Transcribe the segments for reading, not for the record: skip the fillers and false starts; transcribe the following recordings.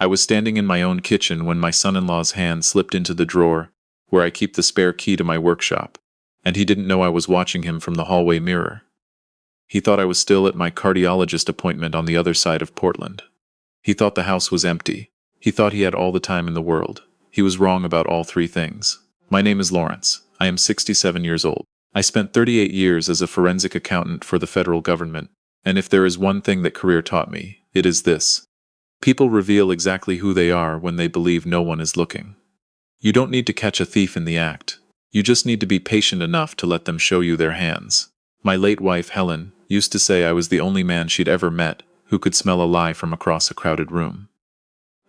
I was standing in my own kitchen when my son-in-law's hand slipped into the drawer where I keep the spare key to my workshop, and he didn't know I was watching him from the hallway mirror. He thought I was still at my cardiologist appointment on the other side of Portland. He thought the house was empty. He thought he had all the time in the world. He was wrong about all three things. My name is Lawrence. I am 67 years old. I spent 38 years as a forensic accountant for the federal government, and if there is one thing that career taught me, it is this. People reveal exactly who they are when they believe no one is looking. You don't need to catch a thief in the act. You just need to be patient enough to let them show you their hands. My late wife, Helen, used to say I was the only man she'd ever met who could smell a lie from across a crowded room.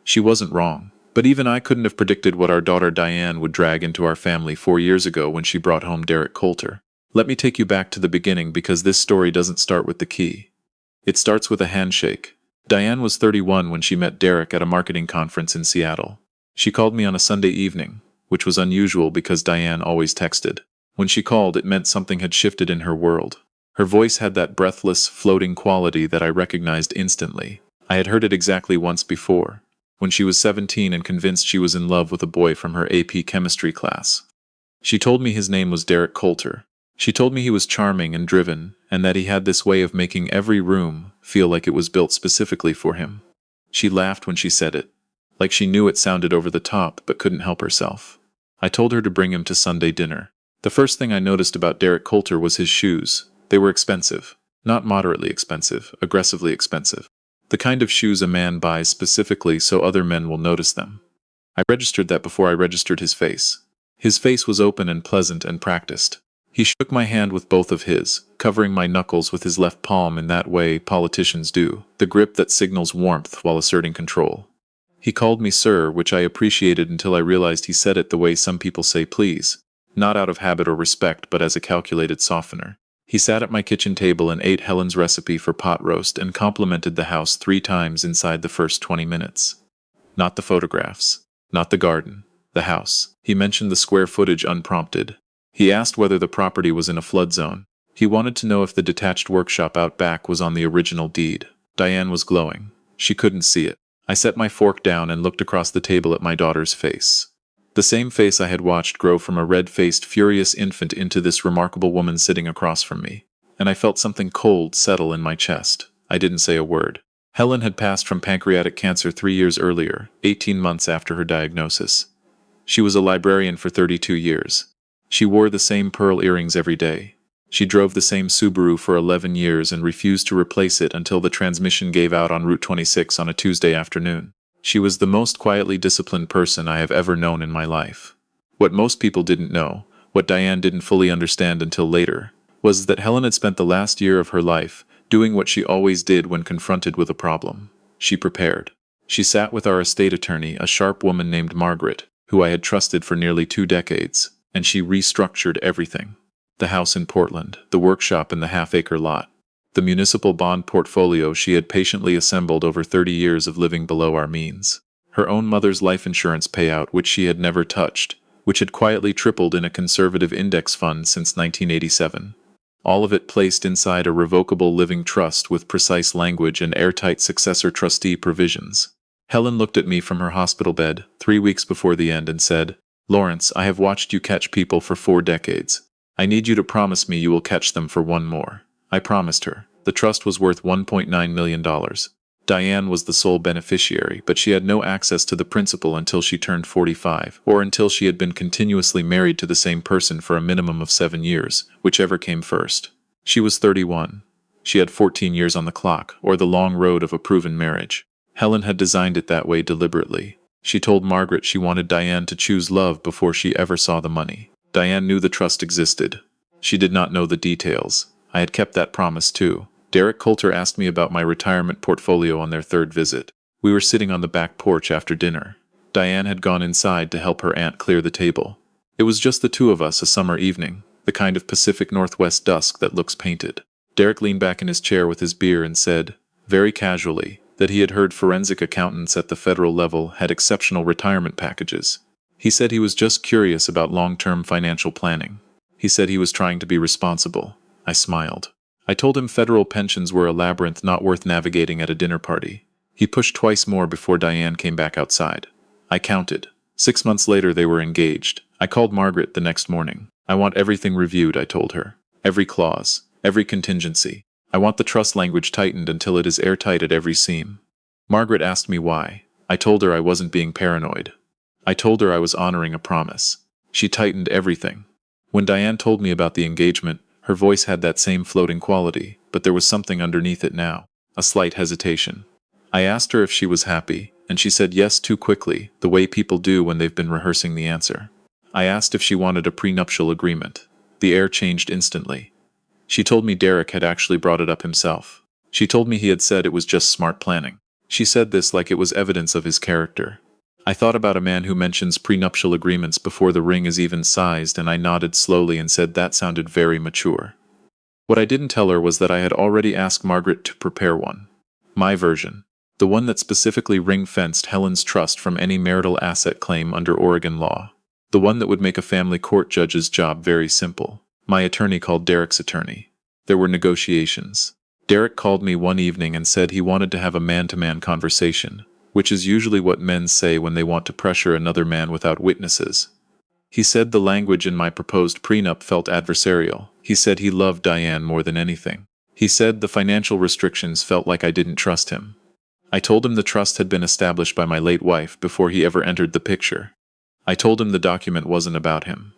She wasn't wrong, but even I couldn't have predicted what our daughter Diane would drag into our family 4 years ago when she brought home Derek Coulter. Let me take you back to the beginning because this story doesn't start with the key. It starts with a handshake. Diane was 31 when she met Derek at a marketing conference in Seattle. She called me on a Sunday evening, which was unusual because Diane always texted. When she called, it meant something had shifted in her world. Her voice had that breathless, floating quality that I recognized instantly. I had heard it exactly once before, when she was 17 and convinced she was in love with a boy from her AP chemistry class. She told me his name was Derek Coulter. She told me he was charming and driven, and that he had this way of making every room feel like it was built specifically for him. She laughed when she said it, like she knew it sounded over the top but couldn't help herself. I told her to bring him to Sunday dinner. The first thing I noticed about Derek Coulter was his shoes. They were expensive. Not moderately expensive, aggressively expensive. The kind of shoes a man buys specifically so other men will notice them. I registered that before I registered his face. His face was open and pleasant and practiced. He shook my hand with both of his, covering my knuckles with his left palm in that way politicians do, the grip that signals warmth while asserting control. He called me sir, which I appreciated until I realized he said it the way some people say please, not out of habit or respect but as a calculated softener. He sat at my kitchen table and ate Helen's recipe for pot roast and complimented the house 3 times inside the first 20 minutes. Not the photographs, not the garden, the house. He mentioned the square footage unprompted. He asked whether the property was in a flood zone. He wanted to know if the detached workshop out back was on the original deed. Diane was glowing. She couldn't see it. I set my fork down and looked across the table at my daughter's face. The same face I had watched grow from a red-faced, furious infant into this remarkable woman sitting across from me. And I felt something cold settle in my chest. I didn't say a word. Helen had passed from pancreatic cancer 3 years earlier, 18 months after her diagnosis. She was a librarian for 32 years. She wore the same pearl earrings every day. She drove the same Subaru for 11 years and refused to replace it until the transmission gave out on Route 26 on a Tuesday afternoon. She was the most quietly disciplined person I have ever known in my life. What most people didn't know, what Diane didn't fully understand until later, was that Helen had spent the last year of her life doing what she always did when confronted with a problem. She prepared. She sat with our estate attorney, a sharp woman named Margaret, who I had trusted for nearly 2 decades, and she restructured everything. The house in Portland, the workshop and the half-acre lot. The municipal bond portfolio she had patiently assembled over 30 years of living below our means. Her own mother's life insurance payout, which she had never touched, which had quietly tripled in a conservative index fund since 1987. All of it placed inside a revocable living trust with precise language and airtight successor trustee provisions. Helen looked at me from her hospital bed 3 weeks before the end and said, "Lawrence, I have watched you catch people for 4 decades. I need you to promise me you will catch them for 1 more. I promised her. The trust was worth $1.9 million. Diane was the sole beneficiary, but she had no access to the principal until she turned 45, or until she had been continuously married to the same person for a minimum of 7 years, whichever came first. She was 31. She had 14 years on the clock, or the long road of a proven marriage. Helen had designed it that way deliberately. She told Margaret she wanted Diane to choose love before she ever saw the money. Diane knew the trust existed. She did not know the details. I had kept that promise too. Derek Coulter asked me about my retirement portfolio on their 3rd visit. We were sitting on the back porch after dinner. Diane had gone inside to help her aunt clear the table. It was just the 2 of us a summer evening, the kind of Pacific Northwest dusk that looks painted. Derek leaned back in his chair with his beer and said, very casually, that he had heard forensic accountants at the federal level had exceptional retirement packages. He said he was just curious about long-term financial planning. He said he was trying to be responsible. I smiled. I told him federal pensions were a labyrinth not worth navigating at a dinner party. He pushed twice more before Diane came back outside. I counted. 6 months later they were engaged. I called Margaret the next morning. I want everything reviewed, I told her. Every clause, every contingency. I want the trust language tightened until it is airtight at every seam. Margaret asked me why. I told her I wasn't being paranoid. I told her I was honoring a promise. She tightened everything. When Diane told me about the engagement, her voice had that same floating quality, but there was something underneath it now, a slight hesitation. I asked her if she was happy, and she said yes too quickly, the way people do when they've been rehearsing the answer. I asked if she wanted a prenuptial agreement. The air changed instantly. She told me Derek had actually brought it up himself. She told me he had said it was just smart planning. She said this like it was evidence of his character. I thought about a man who mentions prenuptial agreements before the ring is even sized, and I nodded slowly and said that sounded very mature. What I didn't tell her was that I had already asked Margaret to prepare one. My version. The one that specifically ring-fenced Helen's trust from any marital asset claim under Oregon law. The one that would make a family court judge's job very simple. My attorney called Derek's attorney. There were negotiations. Derek called me one evening and said he wanted to have a man-to-man conversation, which is usually what men say when they want to pressure another man without witnesses. He said the language in my proposed prenup felt adversarial. He said he loved Diane more than anything. He said the financial restrictions felt like I didn't trust him. I told him the trust had been established by my late wife before he ever entered the picture. I told him the document wasn't about him.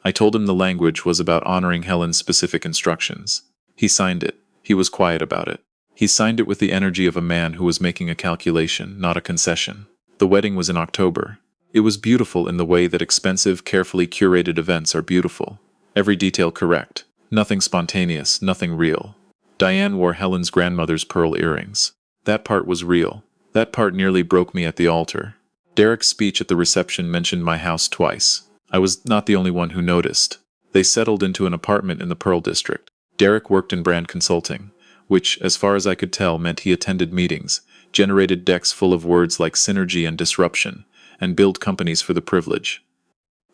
I told him the language was about honoring Helen's specific instructions. He signed it. He was quiet about it. He signed it with the energy of a man who was making a calculation, not a concession. The wedding was in October. It was beautiful in the way that expensive, carefully curated events are beautiful. Every detail correct. Nothing spontaneous, nothing real. Diane wore Helen's grandmother's pearl earrings. That part was real. That part nearly broke me at the altar. Derek's speech at the reception mentioned my house twice. I was not the only one who noticed. They settled into an apartment in the Pearl District. Derek worked in brand consulting, which, as far as I could tell, meant he attended meetings, generated decks full of words like synergy and disruption, and built companies for the privilege.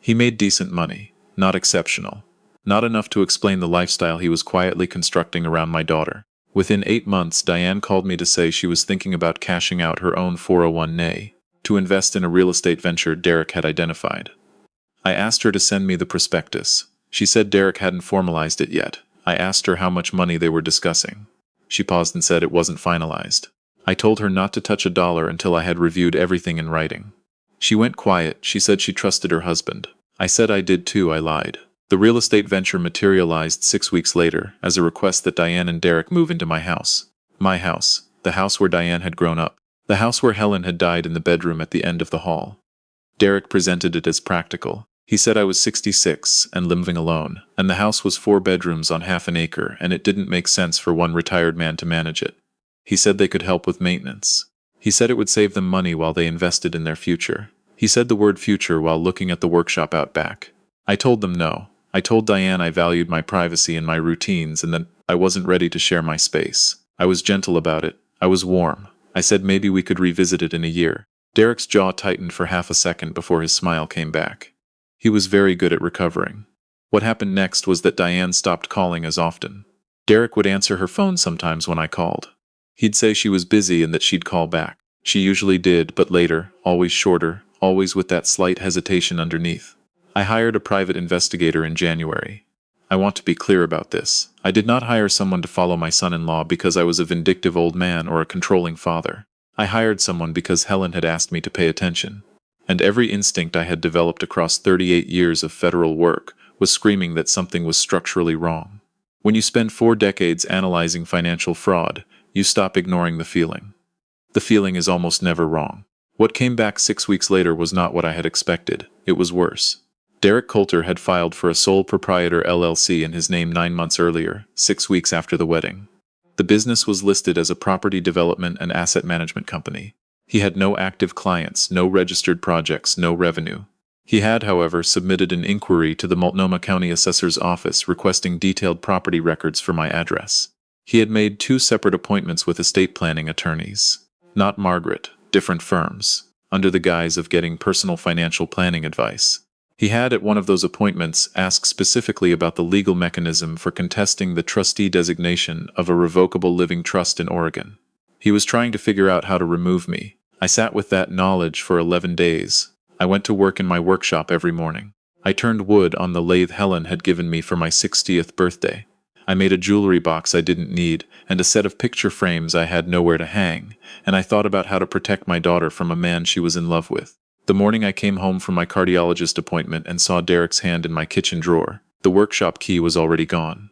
He made decent money, not exceptional. Not enough to explain the lifestyle he was quietly constructing around my daughter. Within 8 months, Diane called me to say she was thinking about cashing out her own 401k to invest in a real estate venture Derek had identified. I asked her to send me the prospectus. She said Derek hadn't formalized it yet. I asked her how much money they were discussing. She paused and said it wasn't finalized. I told her not to touch a dollar until I had reviewed everything in writing. She went quiet. She said she trusted her husband. I said I did too. I lied. The real estate venture materialized 6 weeks later as a request that Diane and Derek move into my house. My house. The house where Diane had grown up. The house where Helen had died in the bedroom at the end of the hall. Derek presented it as practical. He said I was 66 and living alone, and the house was 4 bedrooms on half an acre, and it didn't make sense for one retired man to manage it. He said they could help with maintenance. He said it would save them money while they invested in their future. He said the word future while looking at the workshop out back. I told them no. I told Diane I valued my privacy and my routines and that I wasn't ready to share my space. I was gentle about it. I was warm. I said maybe we could revisit it in a year. Derek's jaw tightened for half a second before his smile came back. He was very good at recovering. What happened next was that Diane stopped calling as often. Derek would answer her phone sometimes when I called. He'd say she was busy and that she'd call back. She usually did, but later, always shorter, always with that slight hesitation underneath. I hired a private investigator in January. I want to be clear about this. I did not hire someone to follow my son-in-law because I was a vindictive old man or a controlling father. I hired someone because Helen had asked me to pay attention. And every instinct I had developed across 38 years of federal work was screaming that something was structurally wrong. When you spend 4 decades analyzing financial fraud, you stop ignoring the feeling. The feeling is almost never wrong. What came back 6 weeks later was not what I had expected. It was worse. Derek Coulter had filed for a sole proprietor LLC in his name 9 months earlier, 6 weeks after the wedding. The business was listed as a property development and asset management company. He had no active clients, no registered projects, no revenue. He had, however, submitted an inquiry to the Multnomah County Assessor's Office requesting detailed property records for my address. He had made 2 separate appointments with estate planning attorneys. Not Margaret, different firms, under the guise of getting personal financial planning advice. He had, at one of those appointments, asked specifically about the legal mechanism for contesting the trustee designation of a revocable living trust in Oregon. He was trying to figure out how to remove me. I sat with that knowledge for 11 days. I went to work in my workshop every morning. I turned wood on the lathe Helen had given me for my 60th birthday. I made a jewelry box I didn't need, and a set of picture frames I had nowhere to hang, and I thought about how to protect my daughter from a man she was in love with. The morning I came home from my cardiologist appointment and saw Derek's hand in my kitchen drawer, the workshop key was already gone.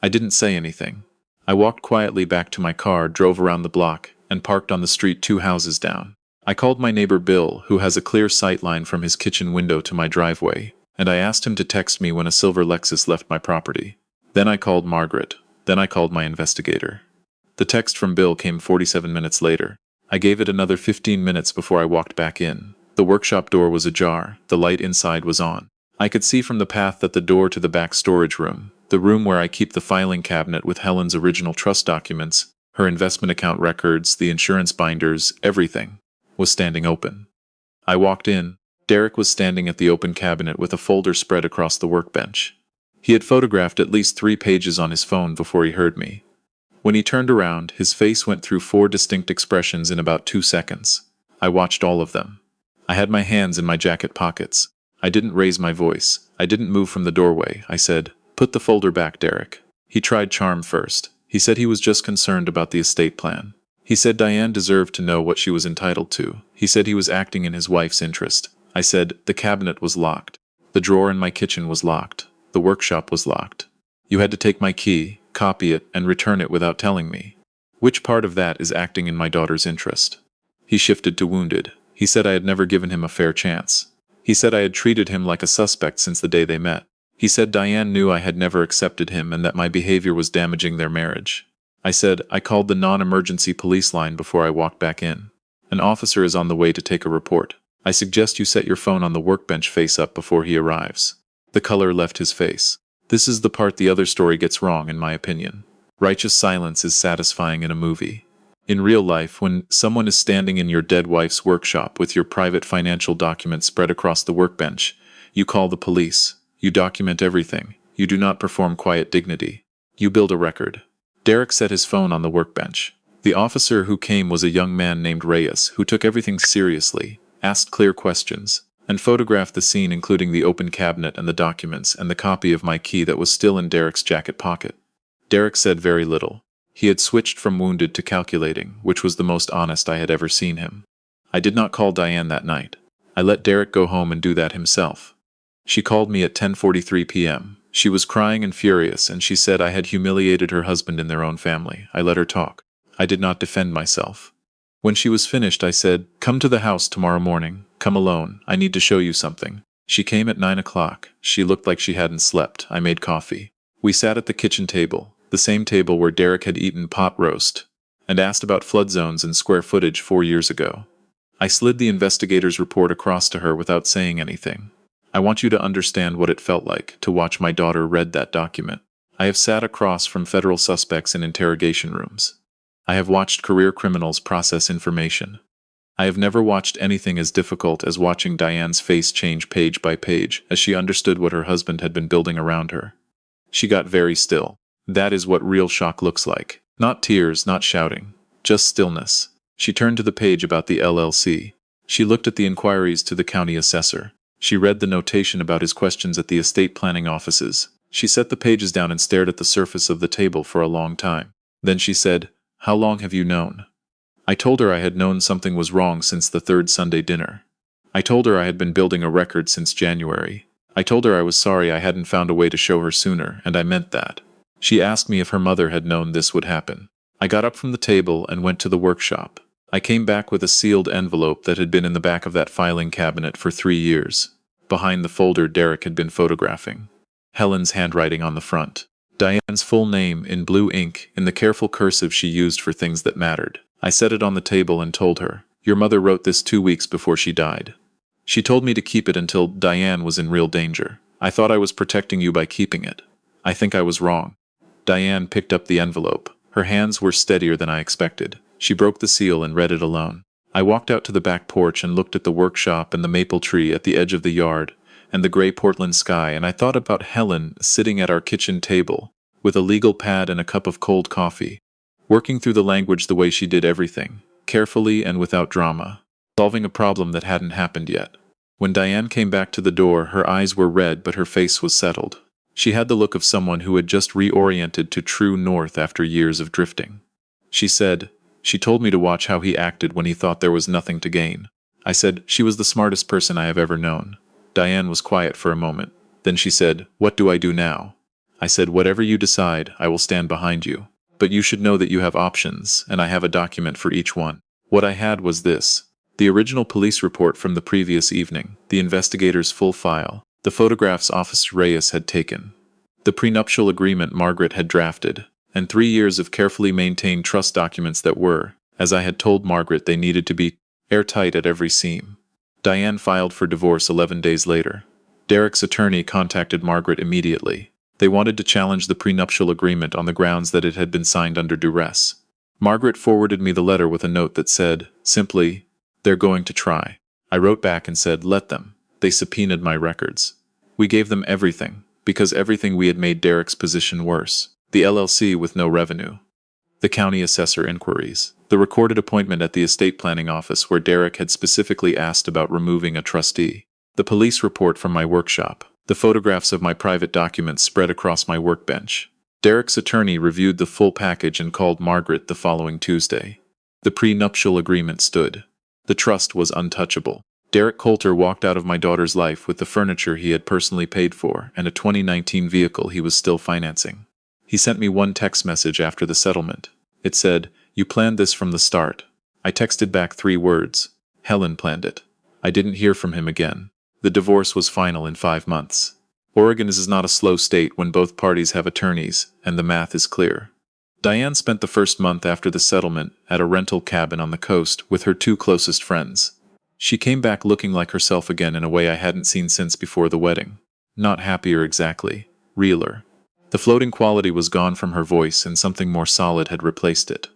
I didn't say anything. I walked quietly back to my car, drove around the block, and parked on the street 2 houses down. I called my neighbor Bill, who has a clear sight line from his kitchen window to my driveway, and I asked him to text me when a silver Lexus left my property. Then I called Margaret. Then I called my investigator. The text from Bill came 47 minutes later. I gave it another 15 minutes before I walked back in. The workshop door was ajar. The light inside was on. I could see from the path that the door to the back storage room, the room where I keep the filing cabinet with Helen's original trust documents, her investment account records, the insurance binders, everything, was standing open. I walked in. Derek was standing at the open cabinet with a folder spread across the workbench. He had photographed at least 3 pages on his phone before he heard me. When he turned around, his face went through 4 distinct expressions in about 2 seconds. I watched all of them. I had my hands in my jacket pockets. I didn't raise my voice. I didn't move from the doorway. I said, "Put the folder back, Derek." He tried charm first. He said he was just concerned about the estate plan. He said Diane deserved to know what she was entitled to. He said he was acting in his wife's interest. I said, "The cabinet was locked. The drawer in my kitchen was locked. The workshop was locked. You had to take my key, copy it, and return it without telling me. Which part of that is acting in my daughter's interest?" He shifted to wounded. He said I had never given him a fair chance. He said I had treated him like a suspect since the day they met. He said Diane knew I had never accepted him and that my behavior was damaging their marriage. I said I called the non-emergency police line before I walked back in. An officer is on the way to take a report. I suggest you set your phone on the workbench face up before he arrives. The color left his face. This is the part the other story gets wrong, in my opinion. Righteous silence is satisfying in a movie. In real life, when someone is standing in your dead wife's workshop with your private financial documents spread across the workbench, you call the police. You document everything. You do not perform quiet dignity. You build a record. Derek set his phone on the workbench. The officer who came was a young man named Reyes, who took everything seriously, asked clear questions, and photographed the scene, including the open cabinet and the documents and the copy of my key that was still in Derek's jacket pocket. Derek said very little. He had switched from wounded to calculating, which was the most honest I had ever seen him. I did not call Diane that night. I let Derek go home and do that himself. She called me at 10:43 p.m. She was crying and furious, and she said I had humiliated her husband in their own family. I let her talk. I did not defend myself. When she was finished, I said, "Come to the house tomorrow morning. Come alone. I need to show you something." She came at 9 o'clock. She looked like she hadn't slept. I made coffee. We sat at the kitchen table, the same table where Derek had eaten pot roast, and asked about flood zones and square footage 4 years ago. I slid the investigator's report across to her without saying anything. I want you to understand what it felt like to watch my daughter read that document. I have sat across from federal suspects in interrogation rooms. I have watched career criminals process information. I have never watched anything as difficult as watching Diane's face change page by page as she understood what her husband had been building around her. She got very still. That is what real shock looks like. Not tears, not shouting. Just stillness. She turned to the page about the LLC. She looked at the inquiries to the county assessor. She read the notation about his questions at the estate planning offices. She set the pages down and stared at the surface of the table for a long time. Then she said, "How long have you known?" I told her I had known something was wrong since the 3rd Sunday dinner. I told her I had been building a record since January. I told her I was sorry I hadn't found a way to show her sooner, and I meant that. She asked me if her mother had known this would happen. I got up from the table and went to the workshop. I came back with a sealed envelope that had been in the back of that filing cabinet for 3 years. Behind the folder Derek had been photographing. Helen's handwriting on the front. Diane's full name in blue ink in the careful cursive she used for things that mattered. I set it on the table and told her, "Your mother wrote this 2 weeks before she died. She told me to keep it until Diane was in real danger. I thought I was protecting you by keeping it. I think I was wrong." Diane picked up the envelope. Her hands were steadier than I expected. She broke the seal and read it alone. I walked out to the back porch and looked at the workshop and the maple tree at the edge of the yard, and the gray Portland sky, and I thought about Helen sitting at our kitchen table, with a legal pad and a cup of cold coffee. working through the language the way she did everything, carefully and without drama, solving a problem that hadn't happened yet. When Diane came back to the door, her eyes were red but her face was settled. She had the look of someone who had just reoriented to true north after years of drifting. She told me to watch how he acted when he thought there was nothing to gain. I said, she was the smartest person I have ever known. Diane was quiet for a moment. Then she said, what do I do now? I said, whatever you decide, I will stand behind you. But you should know that you have options, and I have a document for each one. What I had was this: the original police report from the previous evening, the investigator's full file, the photographs Officer Reyes had taken, the prenuptial agreement Margaret had drafted, and 3 years of carefully maintained trust documents that were, as I had told Margaret, they needed to be airtight at every seam. Diane filed for divorce 11 days later. Derek's attorney contacted Margaret immediately. They wanted to challenge the prenuptial agreement on the grounds that it had been signed under duress. Margaret forwarded me the letter with a note that said, simply, they're going to try. I wrote back and said, let them. They subpoenaed my records. We gave them everything, because everything we had made Derek's position worse. The LLC with no revenue, the county assessor inquiries, the recorded appointment at the estate planning office where Derek had specifically asked about removing a trustee, the police report from my workshop, the photographs of my private documents spread across my workbench. Derek's attorney reviewed the full package and called Margaret the following Tuesday. The prenuptial agreement stood. The trust was untouchable. Derek Coulter walked out of my daughter's life with the furniture he had personally paid for and a 2019 vehicle he was still financing. He sent me one text message after the settlement. It said, you planned this from the start. I texted back 3 words. Helen planned it. I didn't hear from him again. The divorce was final in 5 months. Oregon is not a slow state when both parties have attorneys, and the math is clear. Diane spent the first month after the settlement at a rental cabin on the coast with her 2 closest friends. She came back looking like herself again in a way I hadn't seen since before the wedding. Not happier exactly, realer. The floating quality was gone from her voice and something more solid had replaced it.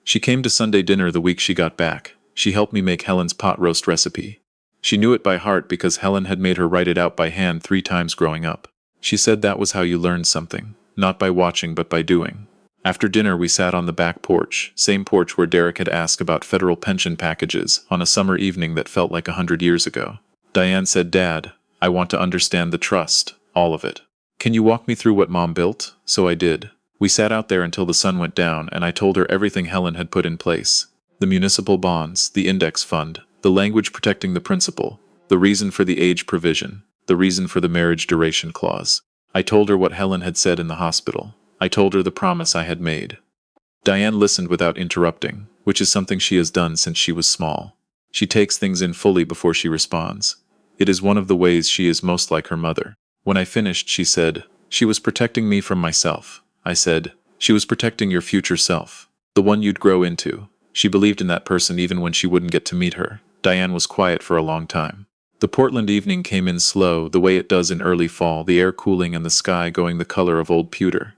She came to Sunday dinner the week she got back. She helped me make Helen's pot roast recipe. She knew it by heart because Helen had made her write it out by hand 3 times growing up. She said that was how you learned something, not by watching but by doing. After dinner we sat on the back porch, same porch where Derek had asked about federal pension packages on a summer evening that felt like 100 years ago. Diane said, Dad, I want to understand the trust, all of it. Can you walk me through what Mom built? So I did. We sat out there until the sun went down and I told her everything Helen had put in place. The municipal bonds, the index fund, the language protecting the principal, the reason for the age provision, the reason for the marriage duration clause. I told her what Helen had said in the hospital. I told her the promise I had made. Diane listened without interrupting, which is something she has done since she was small. She takes things in fully before she responds. It is one of the ways she is most like her mother. When I finished, she said, she was protecting me from myself. I said, she was protecting your future self, the one you'd grow into. She believed in that person even when she wouldn't get to meet her. Diane was quiet for a long time. The Portland evening came in slow, the way it does in early fall, the air cooling and the sky going the color of old pewter.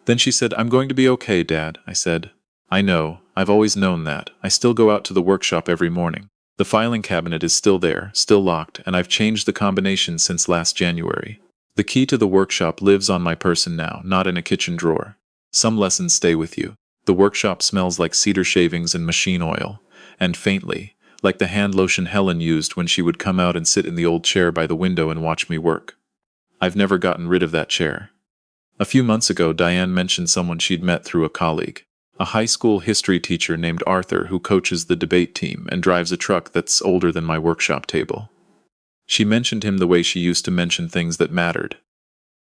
Then she said, I'm going to be okay, Dad. I said, I know, I've always known that. I still go out to the workshop every morning. The filing cabinet is still there, still locked, and I've changed the combination since last January. The key to the workshop lives on my person now, not in a kitchen drawer. Some lessons stay with you. The workshop smells like cedar shavings and machine oil, and faintly, like the hand lotion Helen used when she would come out and sit in the old chair by the window and watch me work. I've never gotten rid of that chair. A few months ago, Diane mentioned someone she'd met through a colleague, a high school history teacher named Arthur who coaches the debate team and drives a truck that's older than my workshop table. She mentioned him the way she used to mention things that mattered.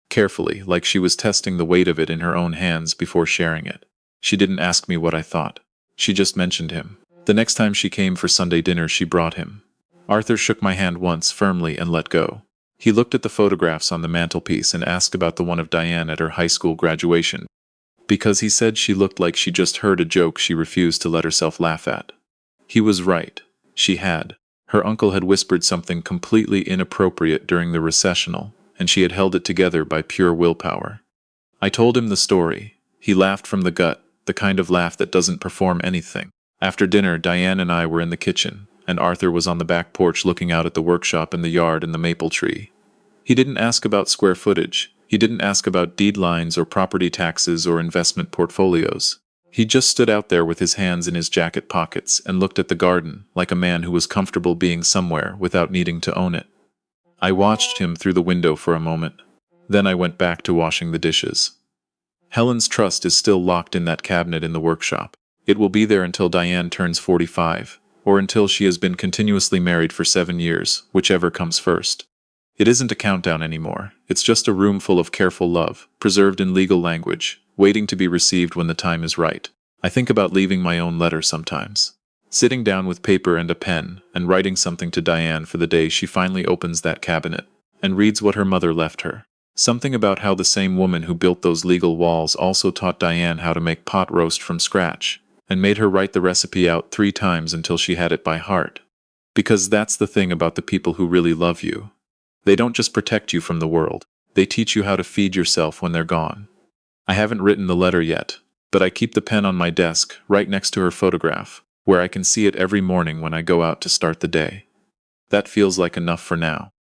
Carefully, like she was testing the weight of it in her own hands before sharing it. She didn't ask me what I thought. She just mentioned him. The next time she came for Sunday dinner, she brought him. Arthur shook my hand once firmly and let go. He looked at the photographs on the mantelpiece and asked about the one of Diane at her high school graduation, because he said she looked like she just heard a joke she refused to let herself laugh at. He was right. She had. Her uncle had whispered something completely inappropriate during the recessional, and she had held it together by pure willpower. I told him the story. He laughed from the gut, the kind of laugh that doesn't perform anything. After dinner, Diane and I were in the kitchen, and Arthur was on the back porch looking out at the workshop and the yard and the maple tree. He didn't ask about square footage. He didn't ask about deed lines or property taxes or investment portfolios. He just stood out there with his hands in his jacket pockets and looked at the garden like a man who was comfortable being somewhere without needing to own it. I watched him through the window for a moment. Then I went back to washing the dishes. Helen's trust is still locked in that cabinet in the workshop. It will be there until Diane turns 45, or until she has been continuously married for 7 years, whichever comes first. It isn't a countdown anymore. It's just a room full of careful love, preserved in legal language, waiting to be received when the time is right. I think about leaving my own letter sometimes. Sitting down with paper and a pen, and writing something to Diane for the day she finally opens that cabinet, and reads what her mother left her. Something about how the same woman who built those legal walls also taught Diane how to make pot roast from scratch, and made her write the recipe out 3 times until she had it by heart. Because that's the thing about the people who really love you. They don't just protect you from the world, they teach you how to feed yourself when they're gone. I haven't written the letter yet, but I keep the pen on my desk, right next to her photograph, where I can see it every morning when I go out to start the day. That feels like enough for now.